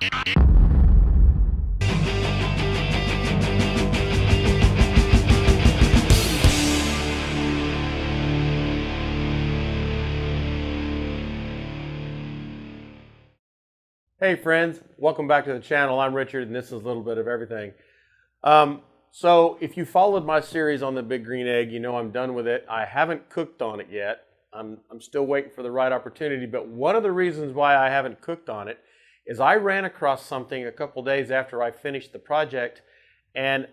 Hey friends, welcome back to the channel. I'm Richard and this is a little bit of everything. So if you followed my series on the big green egg, you know I'm done with it. I haven't cooked on it yet. I'm still waiting for the right opportunity, but one of the reasons why I haven't cooked on it is I ran across something a couple days after I finished the project and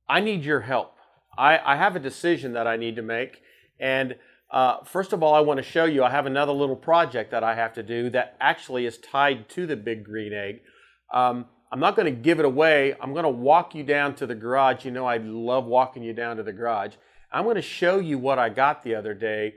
I need your help. I have a decision that I need to make, and first of all, I want to show you I have another little project that I have to do that actually is tied to the big green egg. I'm not going to give it away. I'm going to walk you down to the garage. You know I love walking you down to the garage. I'm going to show you what I got the other day.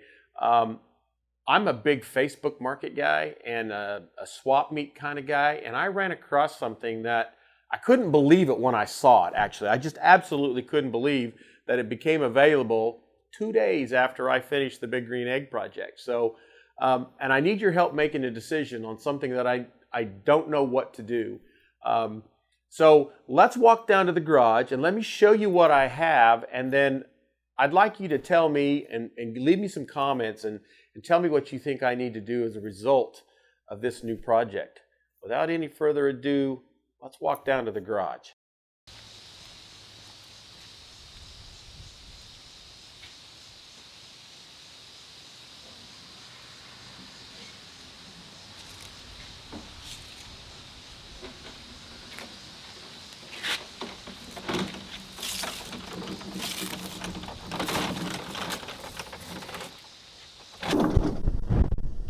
I'm a big Facebook market guy and a swap meet kind of guy, and I ran across something that I couldn't believe it when I saw it, actually. I just absolutely couldn't believe that it became available 2 days after I finished the big green egg project. So, and I need your help making a decision on something that I don't know what to do. So let's walk down to the garage and let me show you what I have, and then I'd like you to tell me and leave me some comments and tell me what you think I need to do as a result of this new project. Without any further ado, let's walk down to the garage.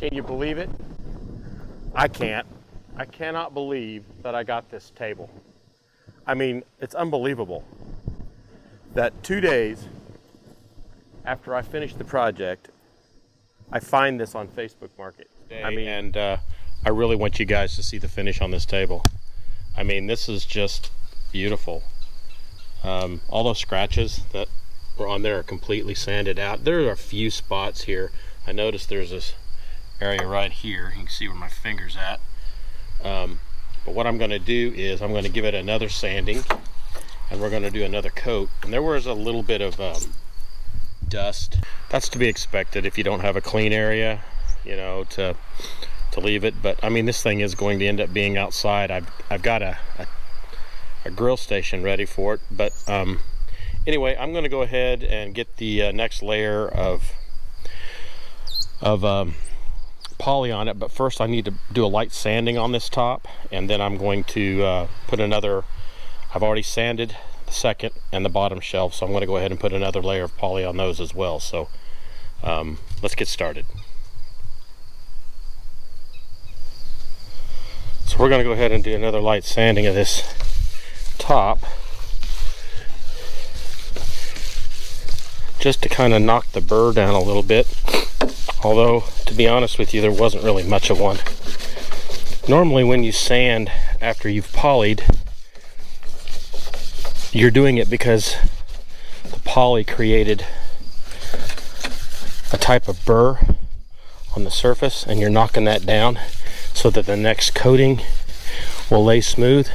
Can you believe it? I can't. I cannot believe that I got this table. I mean, it's unbelievable that 2 days after I finished the project, I find this on Facebook Market. I really want you guys to see the finish on this table. I mean, this is just beautiful. All those scratches that were on there are completely sanded out. There are a few spots here. I noticed there's this area right here. You can see where my finger's at. But what I'm going to do is I'm going to give it another sanding, and we're going to do another coat. And there was a little bit of dust. That's to be expected if you don't have a clean area, you know, to leave it. But I mean, this thing is going to end up being outside. I've got a grill station ready for it. But anyway, I'm going to go ahead and get the next layer of poly on it, but first I need to do a light sanding on this top, and then I'm going to put another, I've already sanded the second and the bottom shelf, so I'm going to go ahead and put another layer of poly on those as well. So let's get started. So we're going to go ahead and do another light sanding of this top, just to kind of knock the burr down a little bit. Although, to be honest with you, there wasn't really much of one. Normally when you sand after you've polyed, you're doing it because the poly created a type of burr on the surface, and you're knocking that down so that the next coating will lay smooth.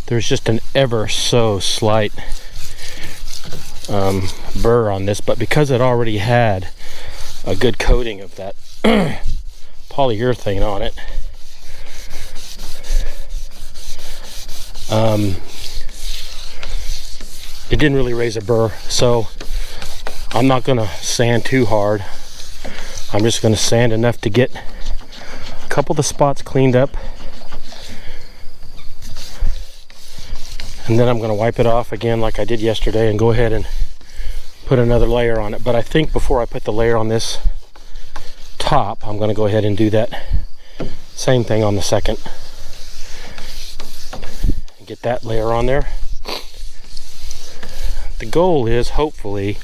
There's just an ever so slight burr on this, but because it already had a good coating of that polyurethane on it, it didn't really raise a burr. So I'm not going to sand too hard. I'm just going to sand enough to get a couple of the spots cleaned up, and then I'm going to wipe it off again like I did yesterday and go ahead and put another layer on it. But I think before I put the layer on this top, I'm going to go ahead and do that same thing on the second and get that layer on there. The goal is hopefully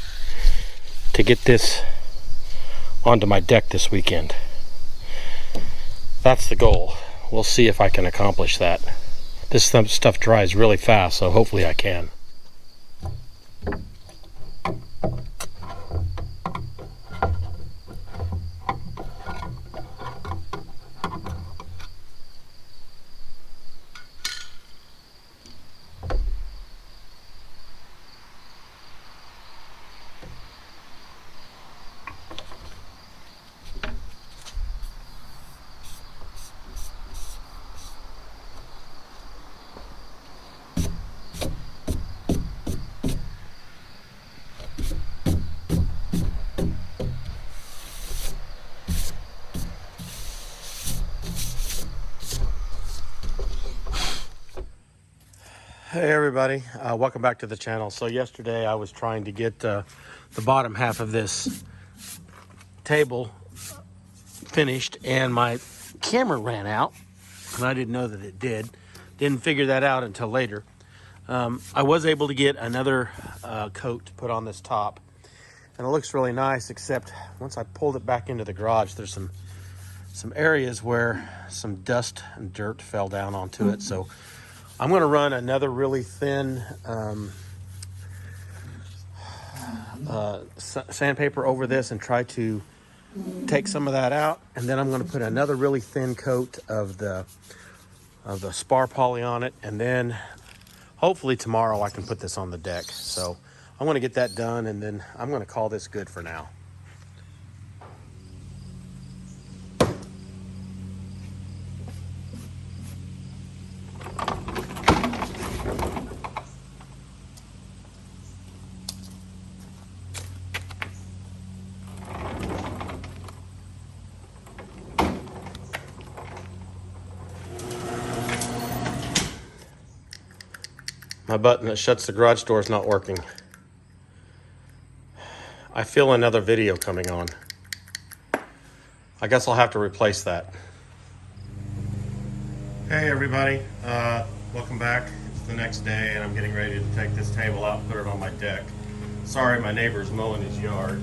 to get this onto my deck this weekend. That's the goal. We'll see if I can accomplish that. This stuff dries really fast, so hopefully I can. Hey everybody, welcome back to the channel. So yesterday I was trying to get the bottom half of this table finished and my camera ran out and I didn't know that it did. Didn't figure that out until later. I was able to get another coat put on this top and it looks really nice, except once I pulled it back into the garage, there's some areas where some dust and dirt fell down onto it. So I'm going to run another really thin sandpaper over this and try to take some of that out. And then I'm going to put another really thin coat of the spar poly on it. And then hopefully tomorrow I can put this on the deck. So I'm going to get that done and then I'm going to call this good for now. My button that shuts the garage door is not working. I feel another video coming on. I guess I'll have to replace that. Hey everybody, welcome back. It's the next day and I'm getting ready to take this table out and put it on my deck. Sorry, my neighbor's mowing his yard.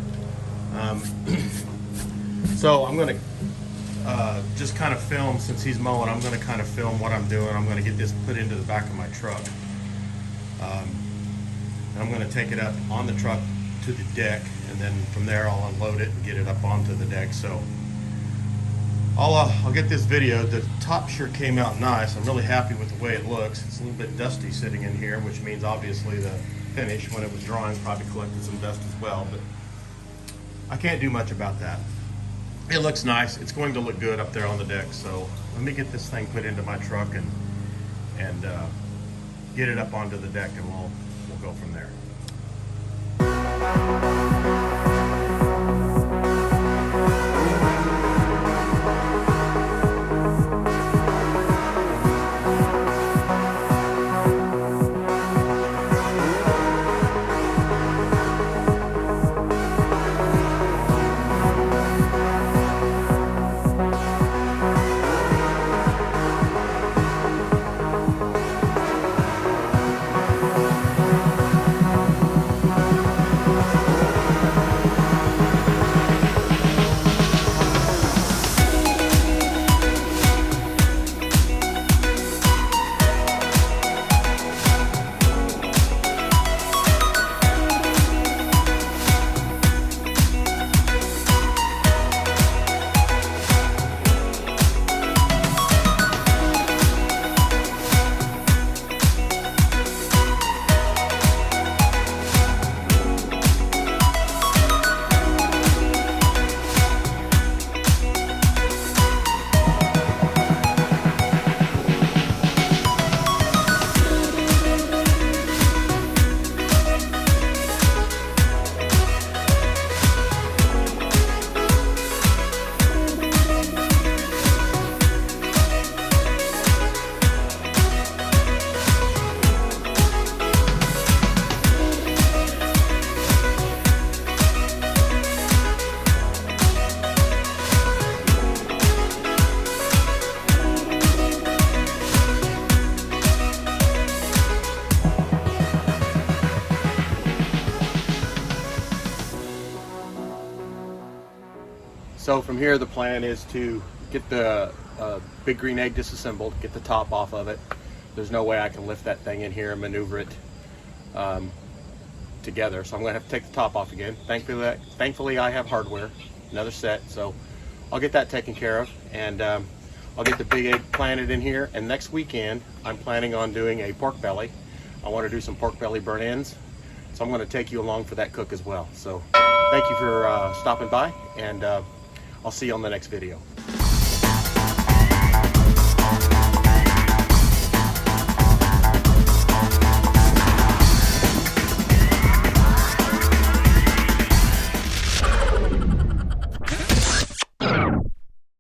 So I'm gonna just kind of film, since he's mowing, I'm gonna kind of film what I'm doing. I'm gonna get this put into the back of my truck. And I'm going to take it up on the truck to the deck, and then from there I'll unload it and get it up onto the deck. So I'll get this video. The top sure came out nice. I'm really happy with the way it looks. It's a little bit dusty sitting in here, which means obviously the finish when it was drying probably collected some dust as well, but I can't do much about that. It looks nice. It's going to look good up there on the deck. So let me get this thing put into my truck and get it up onto the deck, and we'll go from there. So from here, the plan is to get the big green egg disassembled, get the top off of it. There's no way I can lift that thing in here and maneuver it together. So I'm gonna have to take the top off again. Thankfully I have hardware, another set. So I'll get that taken care of, and I'll get the big egg planted in here. And next weekend, I'm planning on doing a pork belly. I wanna do some pork belly burnt ends. So I'm gonna take you along for that cook as well. So thank you for stopping by, and I'll see you on the next video.